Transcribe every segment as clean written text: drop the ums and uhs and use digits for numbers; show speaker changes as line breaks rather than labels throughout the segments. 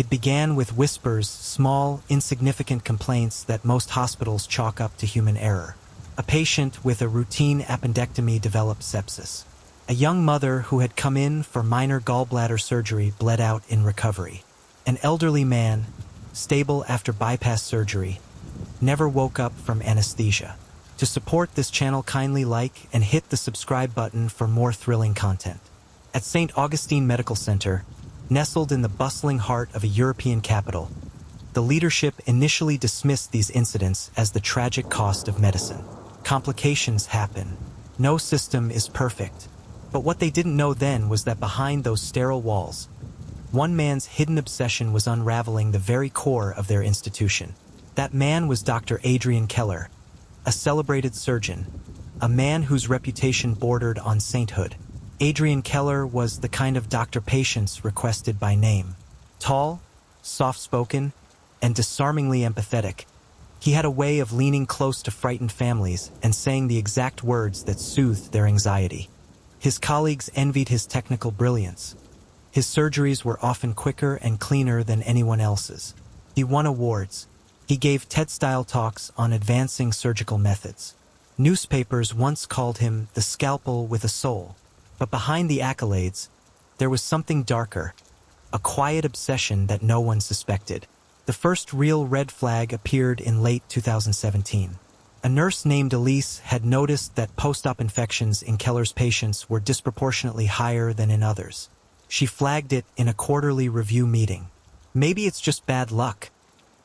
It began with whispers, small, insignificant complaints that most hospitals chalk up to human error. A patient with a routine appendectomy developed sepsis. A young mother who had come in for minor gallbladder surgery bled out in recovery. An elderly man, stable after bypass surgery, never woke up from anesthesia. To support this channel, kindly like and hit the subscribe button for more thrilling content. At St. Augustine Medical Center, nestled in the bustling heart of a European capital, the leadership initially dismissed these incidents as the tragic cost of medicine. Complications happen. No system is perfect. But what they didn't know then was that behind those sterile walls, one man's hidden obsession was unraveling the very core of their institution. That man was Dr. Adrian Keller, a celebrated surgeon, a man whose reputation bordered on sainthood. Adrian Keller was the kind of doctor patients requested by name. Tall, soft-spoken, and disarmingly empathetic, he had a way of leaning close to frightened families and saying the exact words that soothed their anxiety. His colleagues envied his technical brilliance. His surgeries were often quicker and cleaner than anyone else's. He won awards. He gave TED-style talks on advancing surgical methods. Newspapers once called him the scalpel with a soul. But behind the accolades, there was something darker, a quiet obsession that no one suspected. The first real red flag appeared in late 2017. A nurse named Elise had noticed that post-op infections in Keller's patients were disproportionately higher than in others. She flagged it in a quarterly review meeting. "Maybe it's just bad luck,"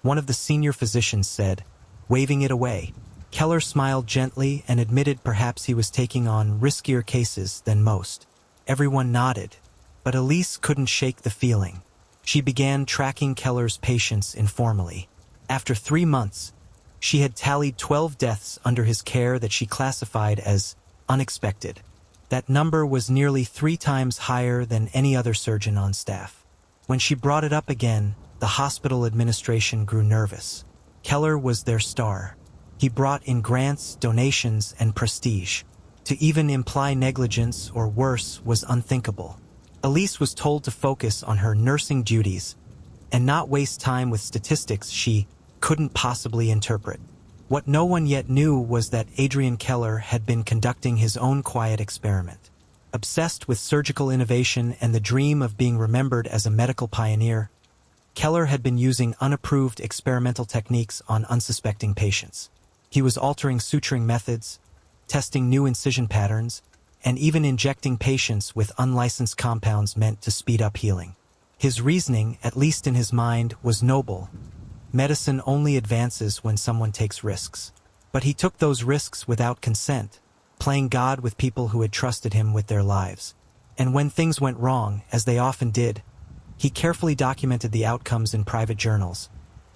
one of the senior physicians said, waving it away. Keller smiled gently and admitted perhaps he was taking on riskier cases than most. Everyone nodded, but Elise couldn't shake the feeling. She began tracking Keller's patients informally. After 3 months, she had tallied 12 deaths under his care that she classified as unexpected. That number was nearly 3 times higher than any other surgeon on staff. When she brought it up again, the hospital administration grew nervous. Keller was their star. He brought in grants, donations, and prestige. To even imply negligence or worse was unthinkable. Elise was told to focus on her nursing duties and not waste time with statistics she couldn't possibly interpret. What no one yet knew was that Adrian Keller had been conducting his own quiet experiment. Obsessed with surgical innovation and the dream of being remembered as a medical pioneer, Keller had been using unapproved experimental techniques on unsuspecting patients. He was altering suturing methods, testing new incision patterns, and even injecting patients with unlicensed compounds meant to speed up healing. His reasoning, at least in his mind, was noble. Medicine only advances when someone takes risks. But he took those risks without consent, playing God with people who had trusted him with their lives. And when things went wrong, as they often did, he carefully documented the outcomes in private journals,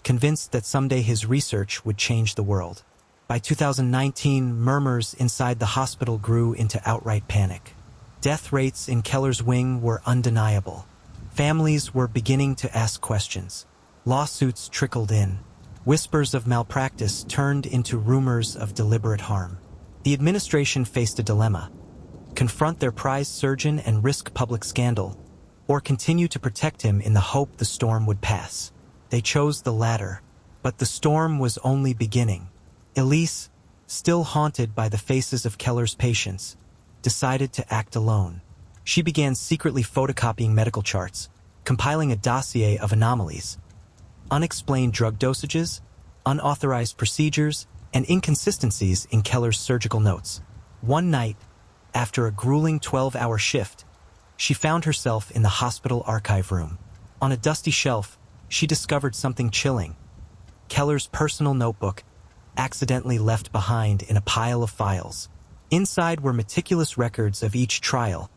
convinced that someday his research would change the world. By 2019, murmurs inside the hospital grew into outright panic. Death rates in Keller's wing were undeniable. Families were beginning to ask questions. Lawsuits trickled in. Whispers of malpractice turned into rumors of deliberate harm. The administration faced a dilemma: confront their prized surgeon and risk public scandal, or continue to protect him in the hope the storm would pass. They chose the latter, but the storm was only beginning. Elise, still haunted by the faces of Keller's patients, decided to act alone. She began secretly photocopying medical charts, compiling a dossier of anomalies, unexplained drug dosages, unauthorized procedures, and inconsistencies in Keller's surgical notes. One night, after a grueling 12-hour shift, she found herself in the hospital archive room. On a dusty shelf, she discovered something chilling: Keller's personal notebook, accidentally left behind in a pile of files. Inside were meticulous records of each trial,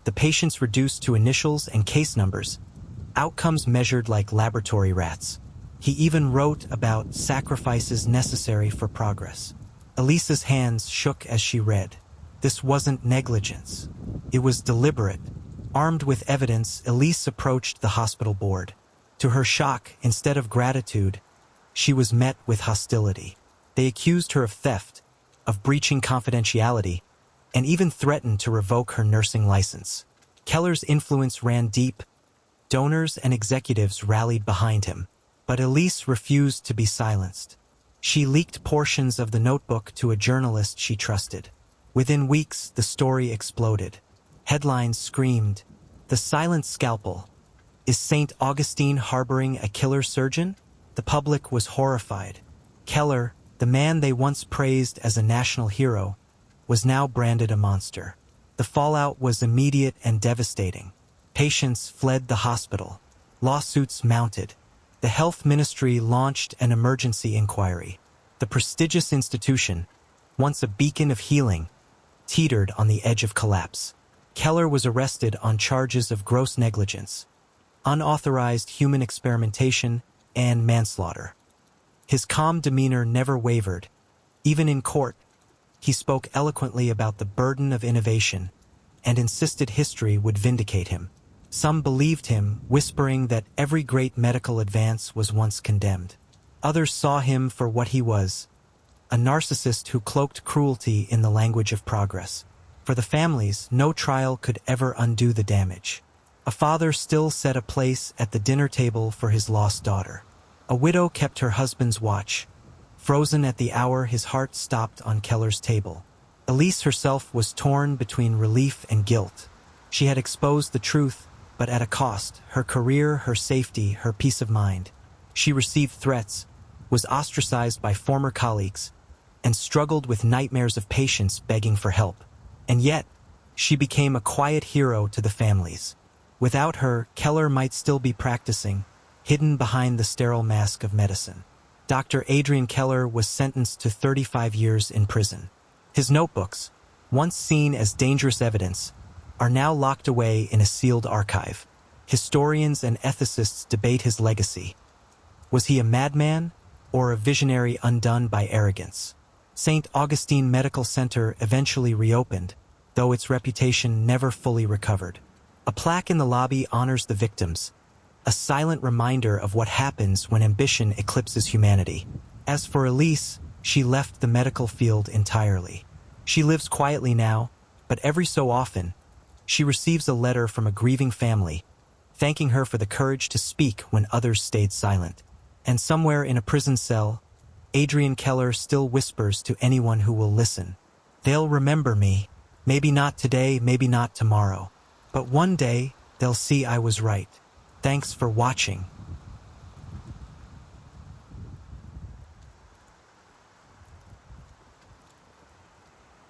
the patients reduced to initials and case numbers, outcomes measured like laboratory rats. He even wrote about sacrifices necessary for progress. Elisa's hands shook as she read. This wasn't negligence. It was deliberate. Armed with evidence, Elise approached the hospital board. To her shock, instead of gratitude, she was met with hostility. They accused her of theft, of breaching confidentiality, and even threatened to revoke her nursing license. Keller's influence ran deep, Donors and executives rallied behind him, but Elise refused to be silenced. She leaked portions of the notebook to a journalist she trusted. Within weeks, the story exploded. Headlines screamed, "The Silent Scalpel. Is St. Augustine harboring a killer surgeon?" The public was horrified. Keller, the man they once praised as a national hero, was now branded a monster. The fallout was immediate and devastating. Patients fled the hospital. Lawsuits mounted. The health ministry launched an emergency inquiry. The prestigious institution, once a beacon of healing, teetered on the edge of collapse. Keller was arrested on charges of gross negligence, unauthorized human experimentation, and manslaughter. His calm demeanor never wavered. Even in court, he spoke eloquently about the burden of innovation and insisted history would vindicate him. Some believed him, whispering that every great medical advance was once condemned. Others saw him for what he was, a narcissist who cloaked cruelty in the language of progress. For the families, no trial could ever undo the damage. A father still set a place at the dinner table for his lost daughter. A widow kept her husband's watch. Frozen at the hour his heart stopped on Keller's table. Elise herself was torn between relief and guilt. She had exposed the truth, but at a cost: her career, her safety, her peace of mind. She received threats, was ostracized by former colleagues, and struggled with nightmares of patients begging for help. And yet, she became a quiet hero to the families. Without her, Keller might still be practicing, hidden behind the sterile mask of medicine. Dr. Adrian Keller was sentenced to 35 years in prison. His notebooks, once seen as dangerous evidence, are now locked away in a sealed archive. Historians and ethicists debate his legacy. Was he a madman or a visionary undone by arrogance? St. Augustine Medical Center eventually reopened, though its reputation never fully recovered. A plaque in the lobby honors the victims, a silent reminder of what happens when ambition eclipses humanity. As for Elise, she left the medical field entirely. She lives quietly now, but every so often, she receives a letter from a grieving family, thanking her for the courage to speak when others stayed silent. And somewhere in a prison cell, Adrian Keller still whispers to anyone who will listen, "They'll remember me. Maybe not today, maybe not tomorrow. But one day, they'll see I was right." Thanks for watching.